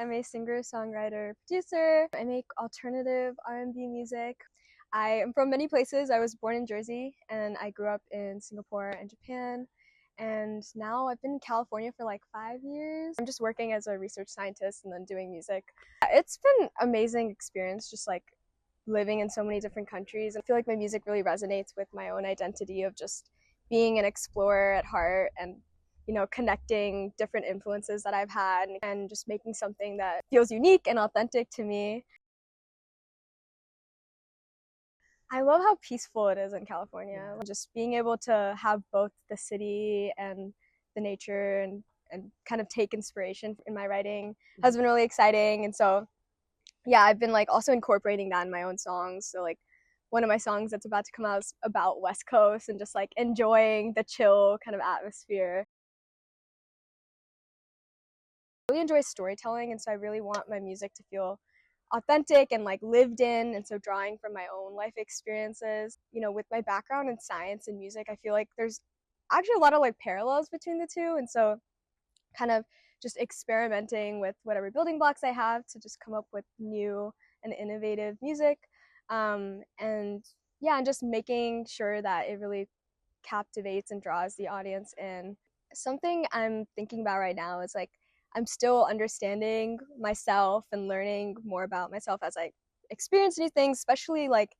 I'm a singer, songwriter, producer. I make alternative R&B music. I am from many places. I was born in Jersey and I grew up in Singapore and Japan. And now I've been in California for like 5 years. I'm just working as a research scientist and then doing music. It's been an amazing experience just like living in so many different countries. I feel like my music really resonates with my own identity of just being an explorer at heart and connecting different influences that I've had and just making something that feels unique and authentic to me. I love how peaceful it is in California. Just being able to have both the city and the nature and kind of take inspiration in my writing has been really exciting. And so, yeah, I've been like also incorporating that in my own songs. So like one of my songs that's about to come out is about West Coast and just like enjoying the chill kind of atmosphere. I really enjoy storytelling, and so I really want my music to feel authentic and like lived in, and so drawing from my own life experiences. With my background in science and music, I feel like there's actually a lot of like parallels between the two, and so kind of just experimenting with whatever building blocks I have to just come up with new and innovative music. And yeah, and just making sure that it really captivates and draws the audience in. Something I'm thinking about right now is like I'm still understanding myself and learning more about myself as I experience new things, especially like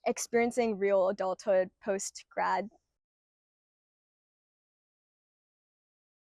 experiencing real adulthood post grad.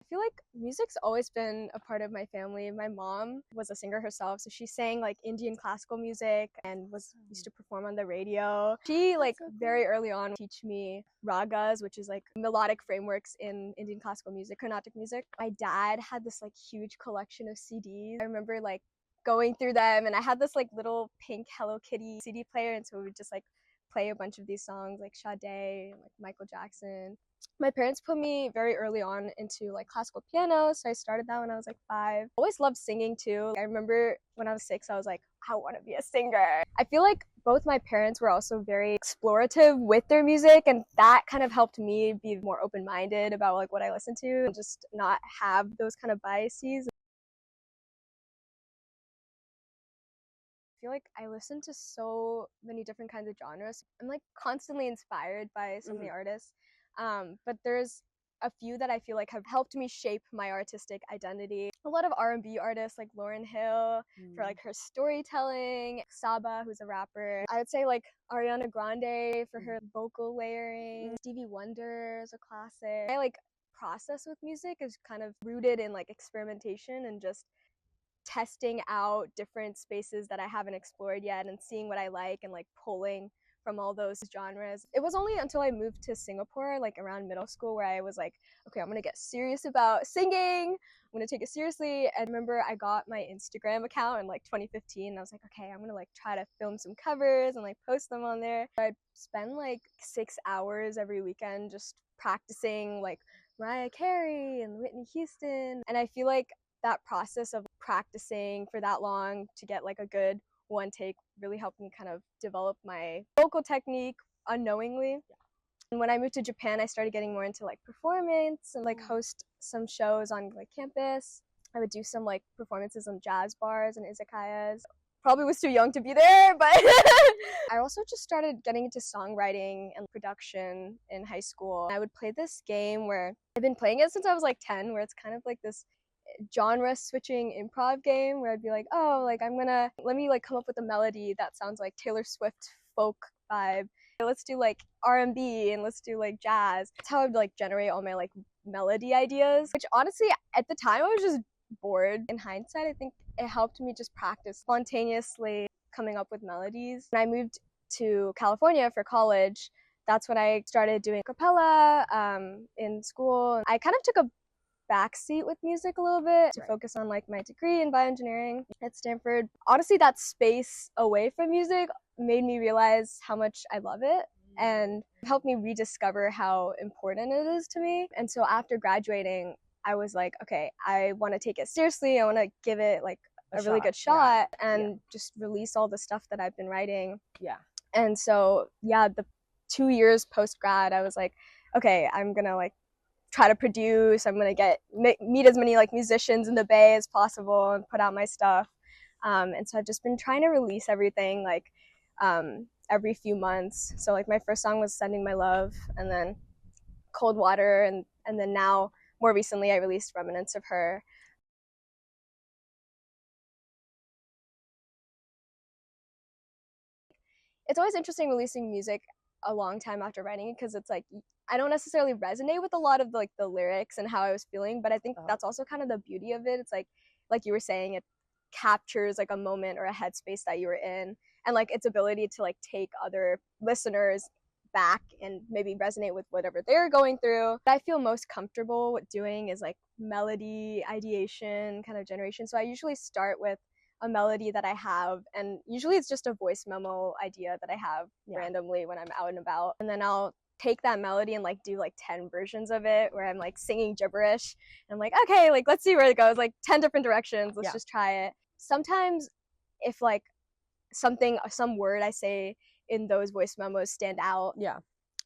I feel like music's always been a part of my family. My mom was a singer herself, so she sang like Indian classical music and used to perform on the radio. She like very early on teach me ragas, which is like melodic frameworks in Indian classical music, Carnatic music. My dad had this like huge collection of CDs. I remember like going through them, and I had this like little pink Hello Kitty CD player, and so we would just like play a bunch of these songs like Sade and like Michael Jackson. My parents put me very early on into like classical piano, so I started that when I was like 5. Always loved singing too. I remember when I was 6, I was like, I want to be a singer. I feel like both my parents were also very explorative with their music, and that kind of helped me be more open-minded about like what I listen to and just not have those kind of biases. I feel like I listen to so many different kinds of genres. I'm like constantly inspired by so many artists. But there's a few that I feel like have helped me shape my artistic identity. A lot of R&B artists like Lauryn Hill for like her storytelling, Saba, who's a rapper. I would say like Ariana Grande for her vocal layering. Stevie Wonder is a classic. My like process with music is kind of rooted in like experimentation and just testing out different spaces that I haven't explored yet and seeing what I like and like pulling from all those genres. It was only until I moved to Singapore, like around middle school, where I was like, okay, I'm gonna get serious about singing. I'm gonna take it seriously. And I remember I got my Instagram account in like 2015. And I was like, okay, I'm gonna like try to film some covers and like post them on there. I'd spend like 6 hours every weekend just practicing like Mariah Carey and Whitney Houston. And I feel like that process of practicing for that long to get like a good one take really helped me kind of develop my vocal technique unknowingly. And when I moved to Japan, I started getting more into like performance and like host some shows on like campus. I would do some like performances on jazz bars and izakayas. Probably was too young to be there, but I also just started getting into songwriting and production in high school. I would play this game where I've been playing it since I was like 10, where it's kind of like this genre switching improv game where I'd be like, oh, like let me like come up with a melody that sounds like Taylor Swift folk vibe. Let's do like R&B and let's do like jazz. That's how I'd like generate all my like melody ideas, which honestly at the time I was just bored. In hindsight, I think it helped me just practice spontaneously coming up with melodies. When I moved to California for college, that's when I started doing a cappella in school. I kind of took a backseat with music a little bit to focus on like my degree in bioengineering at Stanford. Honestly, that space away from music made me realize how much I love it and helped me rediscover how important it is to me. And so after graduating, I was like, okay, I want to take it seriously. I want to give it like a really good shot and just release all the stuff that I've been writing. And so, yeah, the 2 years post grad, I was like, okay, I'm gonna like try to produce. I'm gonna meet as many like musicians in the Bay as possible and put out my stuff. And so I've just been trying to release everything like every few months. So like my first song was Sending My Love, and then Cold Water, and then now more recently I released Remnants of Her. It's always interesting releasing music a long time after writing it, because it's like I don't necessarily resonate with a lot of like the lyrics and how I was feeling, but I think that's also kind of the beauty of it. It's like you were saying, it captures like a moment or a headspace that you were in, and like its ability to like take other listeners back and maybe resonate with whatever they're going through. What I feel most comfortable with doing is like melody ideation kind of generation. So I usually start with a melody that I have, and usually it's just a voice memo idea that I have randomly when I'm out and about, and then I'll take that melody and like do like 10 versions of it where I'm like singing gibberish, and I'm like, okay, like let's see where it goes, like 10 different directions, let's just try it. Sometimes if like some word I say in those voice memos stand out,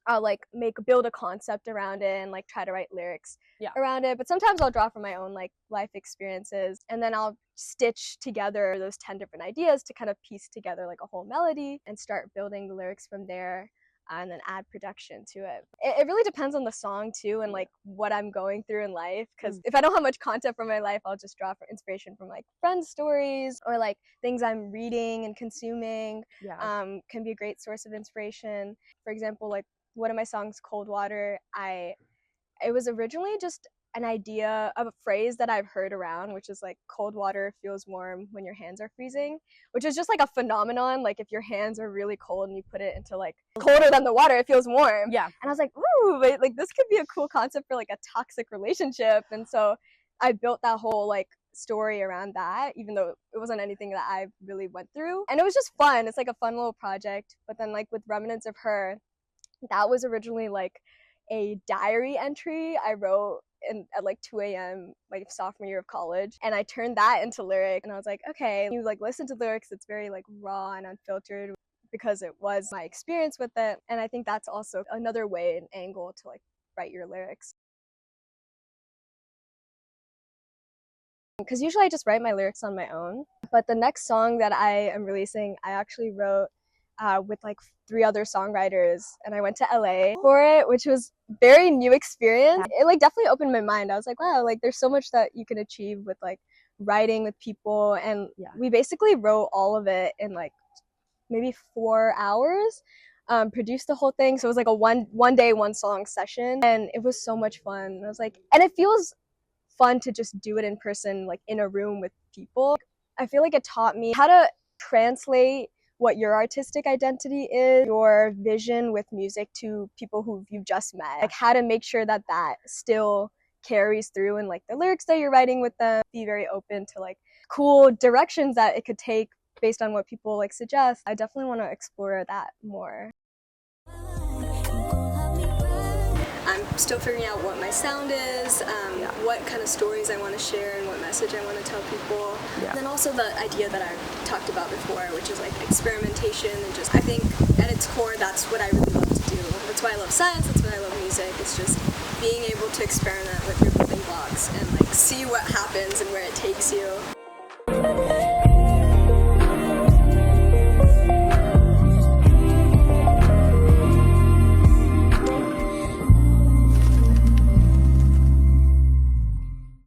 I'll like build a concept around it and like try to write lyrics around it. But sometimes I'll draw from my own like life experiences, and then I'll stitch together those 10 different ideas to kind of piece together like a whole melody and start building the lyrics from there, and then add production to it. It really depends on the song too, and like what I'm going through in life, because if I don't have much content from my life, I'll just draw for inspiration from like friends' stories or like things I'm reading and consuming. Can be a great source of inspiration. For example, like one of my songs, Cold Water, it was originally just an idea of a phrase that I've heard around, which is like cold water feels warm when your hands are freezing, which is just like a phenomenon. Like if your hands are really cold and you put it into like colder than the water, it feels warm. And I was like, ooh, like this could be a cool concept for like a toxic relationship. And so I built that whole like story around that, even though it wasn't anything that I really went through. And it was just fun. It's like a fun little project. But then like with Remnants of Her, that was originally like a diary entry I wrote at like 2 a.m. like sophomore year of college, and I turned that into lyric, and I was like, okay, you like listen to the lyrics, it's very like raw and unfiltered because it was my experience with it. And I think that's also another way, an angle to like write your lyrics, because usually I just write my lyrics on my own. But the next song that I am releasing, I actually wrote with like 3 other songwriters, and I went to LA for it, which was very new experience. It like definitely opened my mind. I was like, wow, like there's so much that you can achieve with like writing with people. And we basically wrote all of it in like maybe 4 hours, produced the whole thing. So it was like a one day, one song session, and it was so much fun. I was like, and it feels fun to just do it in person, like in a room with people. I feel like it taught me how to translate what your artistic identity is, your vision with music, to people who you've just met. Like how to make sure that that still carries through in like the lyrics that you're writing with them. Be very open to like cool directions that it could take based on what people like suggest. I definitely want to explore that more. I'm still figuring out what my sound is, what kind of stories I want to share and what message I want to tell people. And then also the idea that I talked about before, which is like experimentation, and just I think at its core that's what I really love to do. That's why I love science, that's why I love music. It's just being able to experiment with your building blocks and like see what happens and where it takes you.